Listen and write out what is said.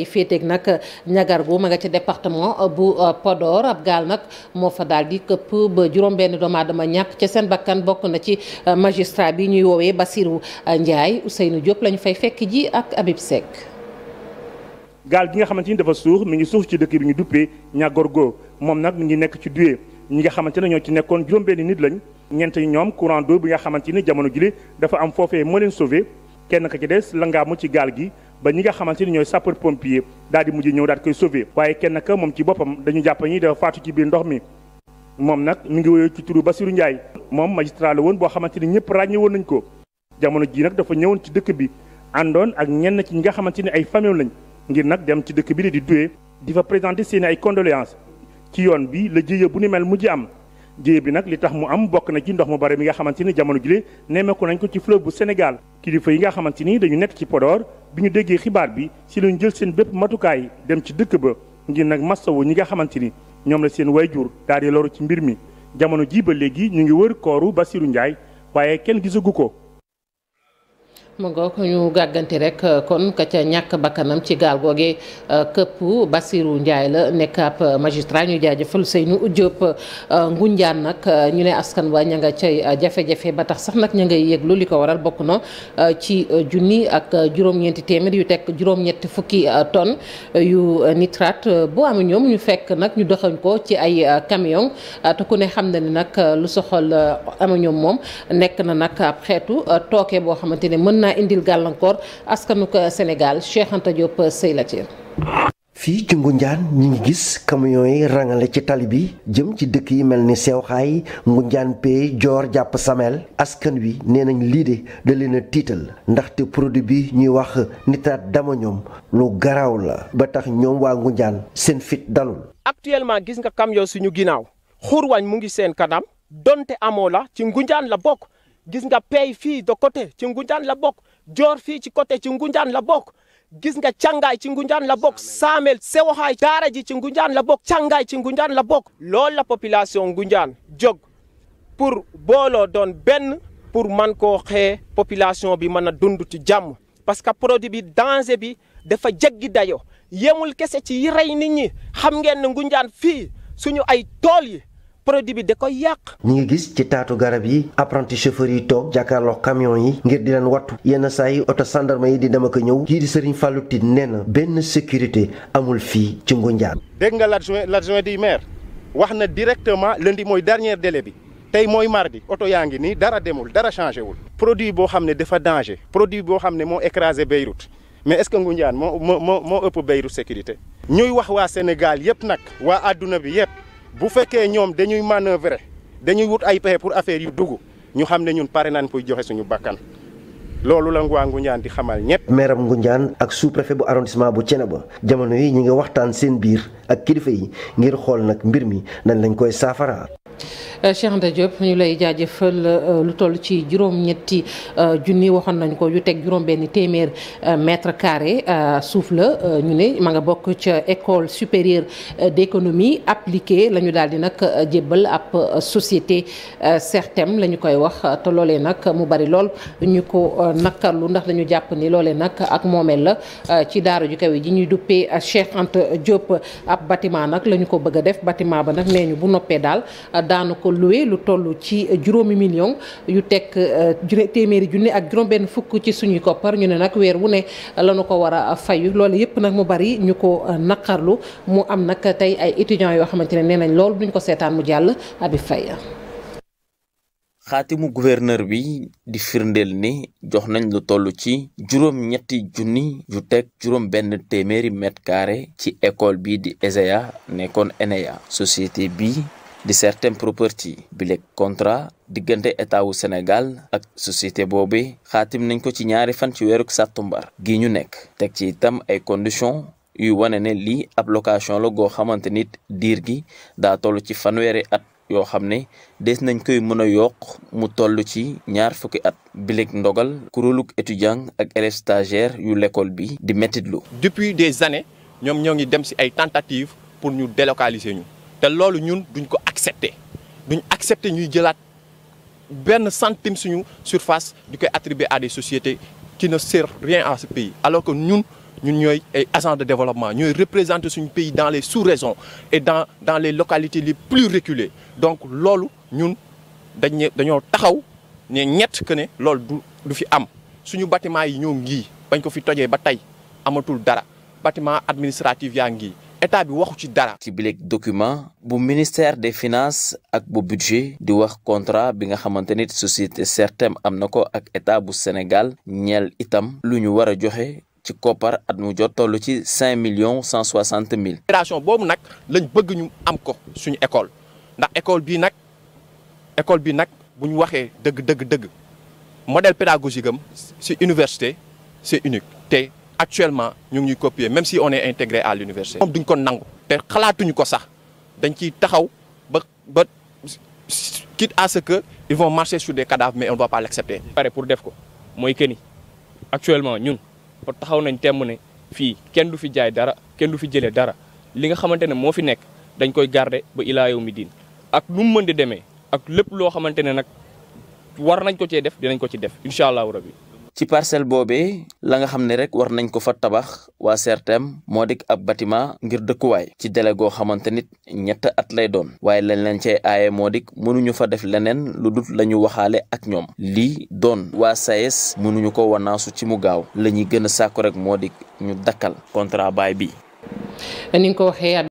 féeteeg nag ñagargu ma nga ca département bu Podor ab gaal nag moo fa daal di këpp ba juróom-benn doomu aadama ñàkk ca seen bakkan bokk na ci magistrat bi ñuy woowee Bassirou Ndiaye Ousseynou Diop lañu fay fekk ji ak Habib Seck. gaal gi nga xamante ni dafa suux mi ngi suux ci dëkk bi ñu duppee ñagorgo moom nag mi ngi nekk ci Doué ñi nga xamante ne ñoo ci nekkoon juróom-benn nit lañ ñeent ñoom courant d'eau bi nga xamante ni jamono jile dafa am foofee moo leen sauvé kenn ka ci des la ngaamu ci gaal gi. ba ñi nga xamante ni ñooy sapeur pompier daal di mujj ñëw daal di koy sauver waaye kenn ka moom ci boppam dañu jàpp ni dafa faatu ci biir ndox mi moom nag mi ngi woyoo ci turu Bassirou Ndiaye moom magistrat la woon boo xamante ni ñëpp ràññe woon nañ ko jamono ji nag dafa ñëwoon ci dëkk bi àndoon ak ñenn ci ñi nga xamante ni ay famille lañ ngir nag dem ci dëkk bi di Doué di fa présenter seen ay condoléances ci yoon bi la jéye bu ni mel mujj am jéye bi nag li tax mu am bokk na ci ndox mu bare mi nga xamante ni jamono jile nemmeeku nañ ko ci fleuve bu Sénégal kilifa yi nga xamante ni dañu nekk ci Podor bi ñu déggee xibaar bi si lañu jël seen bépp matukaay dem ci dëkk ba ngir nag massawu ñi nga xamante ni ñoom la seen wayjur daal di loru ci mbir mi jamono ji ba léegi ñu ngi wër kooru Bassirou Ndiaye waaye kenn gisagu ko. mu ngoog ñu gàgganti rek kon ka ca ñàkk bakkanam ci gaal googee këpp Bassirou Ndiaye la nekk ab magistrat ñu jaajëfal Seynou Diop Ngunjaan nag ñu ne askan wa ña nga cay jafe-jafe ba tax sax nag ña ngay yëglu li ko waral bokk na ci junni ak juróom-ñeenti téeméer yu teg juróom-ñetti fukki tonnes yu nitrate bu am ñoom ñu fekk nag ñu doxañ ko ci ay camion te ku ne xam na ni nag lu soxal am ñoom moom nekk na nag ab xeetu tooke boo xamante ne mën naa indil gàllankoor askanu Sénégal Cheikh Anta Diop sëy la ci fii ci Ngunjaan ñi ngi gis camions yi rangale ci tali bi jëm ci dëkk yi mel ni Sewxaay Ngunjaan Pey Joor jàpp Samel askan wi nee nañ lii de da leen a tiital ndaxte produit bi ñuy wax nitrate d'ammonium lu garaaw la ba tax ñoom waa Ngunjaan seen fit dalul. actuellement gis nga camion suñu ginnaaw xurwañ mu ngi seen kanam donte amoo la ci Ngunjaan la bokk. gis nga Pey fii de côté ci Ngunjaan la bokk Joor fii ci côté ci Ngunjaan la bokk gis nga Càngaay ci Ngunjaan la bokk Samel Sewxaay daara ji ci Ngunjaan la bokk Càngaay ci Ngunjaan la bokk loolu la population Ngunjaan jóg pour booloo doon benn pour man koo xee population bi mën a dund ci jàmm parce que produit bi danger bi dafa jéggi dayo yemul kese ci yi rey nit ñi xam ngeen ne Ngunjaan fii suñu ay tool yi produit bi da koy yàq. ñi ngi gis ci taatu garab yi apprenti chauffeur yi toog jàkkaarloo camion yi ngir di leen wattu yenn saa yi oto gendarme yi di dem ak ñëw kii di Serigne Fallou Tine nee na benn sécurité amul fii ci Ngunjaan. dégg nga l'adjoint du maire wax na directement lundi mooy dernier délai bi tey mooy mardi oto yaa ngi nii dara demul dara changé wul. produit boo xam ne dafa danger produit boo xam ne moo écrasé Beyrouth mais est-ce que Ngunjaan moo ëpp Beyrouth sécurité. ñuy wax waa Sénégal yëpp nag waa adduna bi yëpp. bu fekkee ñoom dañuy manœuvrer dañuy wut ay pexe pour affaire yu dugg ñu xam ne ñun pare nañ pour joxe suñu bakkan loolu la waa Ngunjaan di xamal ñëpp. maire Ngunjaan ak sous-préfet bu arrondissement bu Thiénaba jamono yi ñi nga waxtaan seen biir ak kilifa yi ngir xool nag mbir mi nañ lañ koy saafara. Cheikh Anta Diop ñu lay jaajëfal lu toll ci juróom-ñetti junni waxoon nañ ko yu teg juróom-benn téeméer mètre carré suuf la ñu ne ma nga bokk ca école supérieure d'économie appliquée la ñu daal di nag jébbal ab société Sertem la ñu koy wax te loolee nag mu bari lool ñu ko nakarlu ndax dañu jàpp ni loolee nag ak moomeel la ci daara ju kaw ji ñuy duppee Cheikh Anta Diop ab bâtiment nag la ñu ko bëgg a def bâtiment ba nag nee ñu bu noppee daal daanu ko loué lu toll ci juróomi million yu teg téeméeri junni ak juróom-benn fukk ci suñuy koppar ñu ne nag weer wu ne lañu ko war a fayu loolu yëpp nag mu bari ñu ko naqarlu mu am nag tey ay étudiants yoo xamante ne nee nañ loolu duñ ko seetaan mu jàll Abi Faye. xaatimu gouverneur bi di firndeel ni jox nañ lu toll ci juróom-ñetti junni yu teg juróom-benn téeméeri mètre carré ci école bi di ESEA nekkoon ENEA société bi. di Sertem Property bi lekk contrat diggante état wu Sénégal ak société boobu xaatim nañ ko ci ñaari fan ci weeru sàttumbar gi ñu nekk teg ci itam ay conditions yuy wane ne lii ab location la goo xamante nit diir gi daa toll ci fanweeri at yoo xam ne des nañ koy mën a yokk mu toll ci ñaar fukki at bileeg ndogal kuréelug étudiant ak élèves stagiaires yu l'école bi di mettitlu depuis des années ñoom ñoo ngi dem ci ay tentatives pour ñu délocaliser ñu te loolu ñun duñ ko accepter ñuy jëlaat benn centime suñu surface di koy attribuer à des sociétés qui ne servent rien à ce pays alors que ñun ñun ñooy ay agents de développement ñooy représenter suñu pays dans les sous-régions et dans les localités les plus reculées donc loolu ñun dañoo taxaw ne ñett que ne loolu du fi am suñu bâtiment yi ñoo ngi bañ ko fi tojee ba tey amatul dara bâtiment administratif yaa ngi état bi waxu ci dara. ci bileeg document bu ministère des finances ak bu budget di wax contrat bi nga xamante ni société Sertem am na ko ak état bu Sénégal ñeel itam lu ñu war a joxe ci koppar at mu jot toll ci 5,160,000. opération boobu nag lañ bëgg ñu am ko suñu école ndax école bii nag bu ñu waxee dëgg modèle pédagogique am ci université c'est unique te actuellement ñu ngi ñuy copier même si on est intégré à l'université. moom duñ ko nangu te xalaatuñu ko sax dañ ciy taxaw ba quitte à ce que ils vont marcher sur des cadavres mais on ne doit pas l'accepter. pare pour def ko mooy que ni actuellement ñun taxaw nañ temm ne fii kenn du fi jaay dara kenn du fi jëlee dara li nga xamante ne moo fi nekk dañ koy garder ba ilaa yow mi diin ak nu mu mën di demee ak lépp loo xamante ne nag war nañ ko cee def dinañ ko ci def incha allahu rabi. ci parcelle boobee la nga xam ne rek war nañ ko fa tabax waa Sertem moo dik ab bâtiment ngir dëkkuwaay ci délai goo xamante nit 3 at lay doon waaye lañ leen cee aaye moo dik mënuñu fa def leneen lu dul la ñu waxaale ak ñoom lii doon waa SAES mënuñu ko wanaasu ci mu gaaw la ñuy gën a sàkku rek moo dik ñu dakkal contrat baay bi. ni nga ko waxee